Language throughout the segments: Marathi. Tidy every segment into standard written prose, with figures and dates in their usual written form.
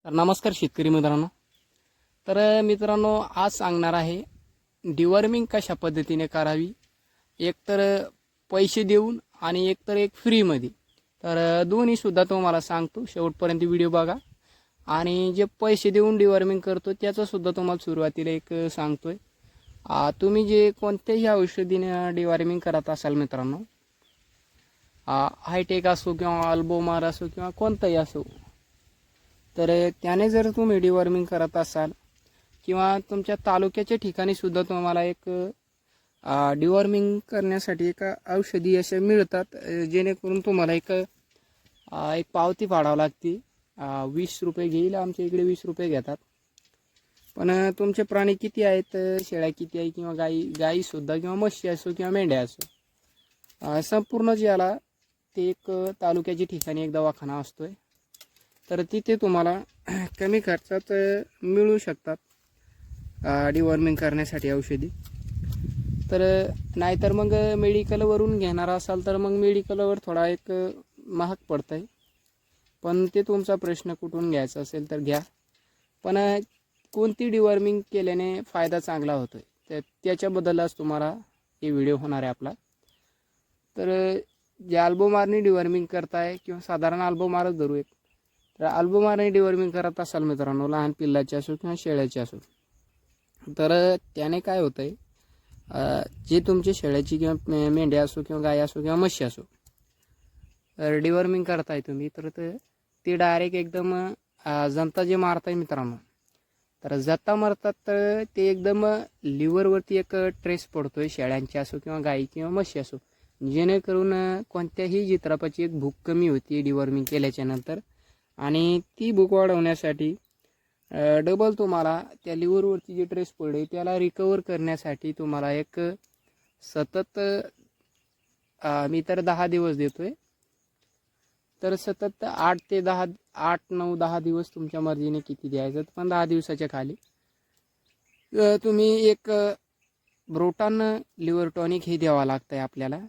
तर नमस्कार शेतकरी मित्रांनो. तर मित्रांनो, आज सांगणार आहे डिवर्मिंग कशा पद्धतीने करावी, एक तर पैसे देऊन आणि एक तर एक फ्रीमध्ये. तर दोन्हीसुद्धा तुम्हाला सांगतो, शेवटपर्यंत व्हिडिओ बघा. आणि जे पैसे देऊन डिवर्मिंग करतो त्याचंसुद्धा तुम्हाला सुरुवातीला एक सांगतोय. तुम्ही जे कोणत्याही औषधीने डिवर्मिंग करत असाल मित्रांनो, हायटेक असो किंवा अल्बोमार असो किंवा कोणताही असो, तर त्याने जर तुम्ही डिवर्मिंग करत असाल किंवा तुमच्या तालुक्याच्या ठिकाणी सुद्धा तुम्हाला एक डिवर्मिंग करण्यासाठी एक औषधी असे मिळतात, जेणेकरून तुम्हाला एक पावती पाडावं लागते. 20 रुपये घेईल, आमच्या इकडे 20 रुपये घेतात. पण तुमचे प्राणी किती आहेत, शेळ्या किती आहे किंवा गाईसुद्धा किंवा म्हशी असो किंवा मेंढ्या असो, संपूर्ण ज्याला ते एक तालुक्याच्या ठिकाणी एक दवाखाना असतोय. तर तिथे तुम्हाला कमी खर्चात मिळू शकतात डिवर्मिंग करण्यासाठी औषधी. तर नाहीतर मग मेडिकलवरून घेणार असाल तर मग मेडिकलवर थोडा एक महाग पडतं आहे. पण ते तुमचा प्रश्न, कुठून घ्यायचा असेल तर घ्या. पण कोणती डिवर्मिंग केल्याने फायदा चांगला होतो आहे त्याच्याबद्दलच तुम्हाला हे व्हिडिओ होणार आहे आपला. तर जे अल्बोमारने डिवर्मिंग करताय किंवा साधारण अल्बोमारच धरू एक, तर अल्बोमारने डिवर्मिंग करत असाल मित्रांनो, लहान पिल्लाचे असो किंवा शेळ्याचे असो, तर त्याने काय होतं आहे, जे तुमचे शेळ्याची किंवा मेंढ्या असो किंवा गाय असो किंवा म्हशी असो, तर डिवर्मिंग करताय तुम्ही, तर ते डायरेक्ट एकदम जनता जे मारताय मित्रांनो, तर जता मारतात तर ते एकदम लिव्हरवरती एक ट्रेस पडतो आहे, शेळ्यांची असो किंवा गाई किंवा म्हशी असो, जेणेकरून कोणत्याही जित्रापाची एक भूक कमी होती डिवर्मिंग केल्याच्या नंतर. आणि ती भूक वाढवण्यासाठी डबल तुम्हाला त्या लिव्हरवरती जे ट्रेस पडले त्याला रिकवर करण्यासाठी तुम्हाला एक सतत मी तर 10 दिवस देतो आहे. तर सतत 8 ते 10 दिवस तुमच्या मर्जीने किती द्यायचं, पण 10 दिवसाच्या खाली तुम्ही एक ब्रोटान लिव्हर टॉनिक हे द्यावं लागतं आहे आपल्याला.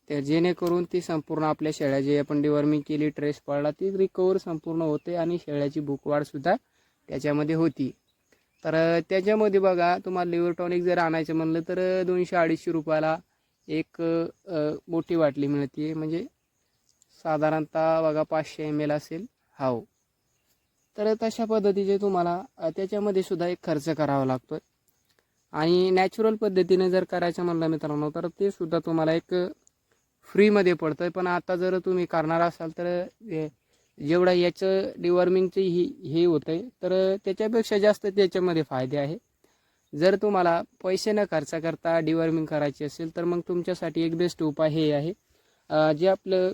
तर जेणेकरून ती संपूर्ण आपल्या शेळ्या जे आपण डिवर्मिंग केली, ट्रेस पडला, ती रिकवर संपूर्ण होते आणि शेळ्याची भूकवाढसुद्धा त्याच्यामध्ये होती. तर त्याच्यामध्ये बघा, तुम्हाला लिव्हर टॉनिक जर आणायचं म्हणलं तर 200-250 रुपयाला एक मोठी बाटली मिळते. म्हणजे साधारणतः बघा 500 ml असेल. हो, तर तशा पद्धतीचे तुम्हाला त्याच्यामध्ये सुद्धा एक खर्च करावा लागतो. आणि नॅचरल पद्धतीने जर करायचं म्हणलं मित्रांनो, तर ते सुद्धा तुम्हाला एक फ्रीमध्ये पडतं आहे. पण आता जर तुम्ही करणार असाल तर जेवढं याचं डिवर्मिंगचं हे होतं आहे, तर त्याच्यापेक्षा जास्त त्याच्यामध्ये फायदे आहे. जर तुम्हाला पैसे न खर्च करता डिवर्मिंग करायची असेल तर मग तुमच्यासाठी एक बेस्ट उपाय हे आहे, जे आपलं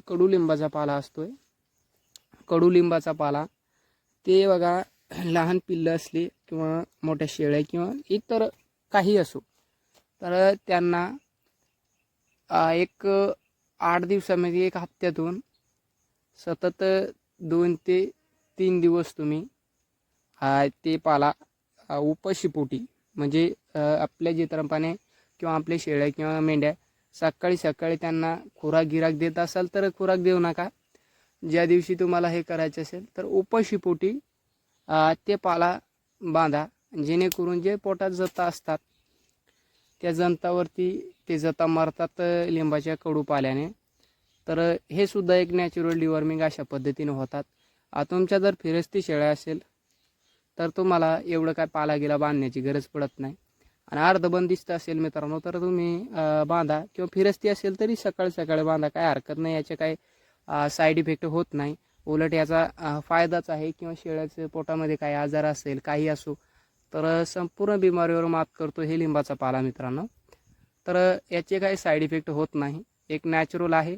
कडुलिंबाचा पाला असतो आहे, कडुलिंबाचा पाला. ते बघा, लहान पिल्लं असली किंवा मोठ्या शेळ्या किंवा इतर काही असो, तर त्यांना एक 8 दिवसामध्ये, एक हप्त्यातून सतत 2 ते 3 दिवस तुम्ही ते पाला उपाशीपोटी, म्हणजे आपल्या जित्रापाने किंवा आपल्या शेळ्या किंवा मेंढ्या सकाळी सकाळी त्यांना खुराक देत असाल तर खुराक देऊ नका. ज्या दिवशी तुम्हाला हे करायचं असेल तर उपाशीपोटी ते पाला बांधा, जेणेकरून जे पोटात जता असतात त्या जंतावरती ते जता मारतात लिंबाच्या कडू पाल्याने. तर हे सुद्धा एक नॅचरल डिवर्मिंग अशा पद्धतीने होतात. तुमच्या जर फिरस्ती शेळ्या असेल तर तुम्हाला एवढं काय पाला गेला बांधण्याची गरज पडत नाही. आणि अर्धबंदिस्त असेल मित्रांनो तर तुम्ही बांधा, किंवा फिरस्ती असेल तरी सकाळी सकाळी बांधा, काय हरकत नाही. याचे काय साईड इफेक्ट होत नाही, उलट याचा फायदाच आहे. किंवा शेळ्याचं पोटामध्ये काही आजार असेल, काही असो, तर संपूर्ण बिमारीवर मात करतो हे लिंबाचा पाला मित्रांनो. तर याचे काही साईड इफेक्ट होत नाही, एक नॅचरल आहे.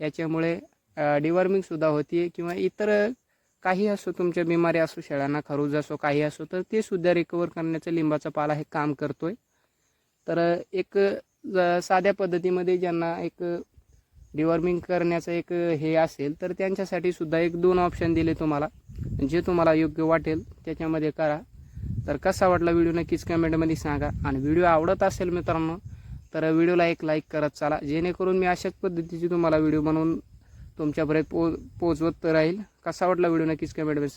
याच्यामुळे डिवर्मिंगसुद्धा होती, किंवा इतर काही असो, तुमच्या बिमारी असो, शेळ्यांना खरूज असो, काही असो, तर ते सुद्धा रिकवर करण्याचं लिंबाचा पाला हे काम करतोय. तर एक साध्या पद्धतीमध्ये ज्यांना एक डिवर्मिंग करण्याचं एक हे असेल तर त्यांच्यासाठी सुद्धा एक 2 ऑप्शन दिले तुम्हाला, जे तुम्हाला योग्य वाटेल त्याच्यामध्ये करा. तर कसा वाटला व्हिडिओ नक्कीच कमेंटमध्ये सांगा. आणि व्हिडिओ आवडत असेल मित्रांनो तर व्हिडिओला एक लाईक करत चला, जेणेकरून मी अशाच पद्धतीची तुम्हाला व्हिडिओ बनवून तुमच्यापर्यंत पोचवत राहील. कसा वाटला व्हिडिओ नक्कीच कमेंटमध्ये सांगा.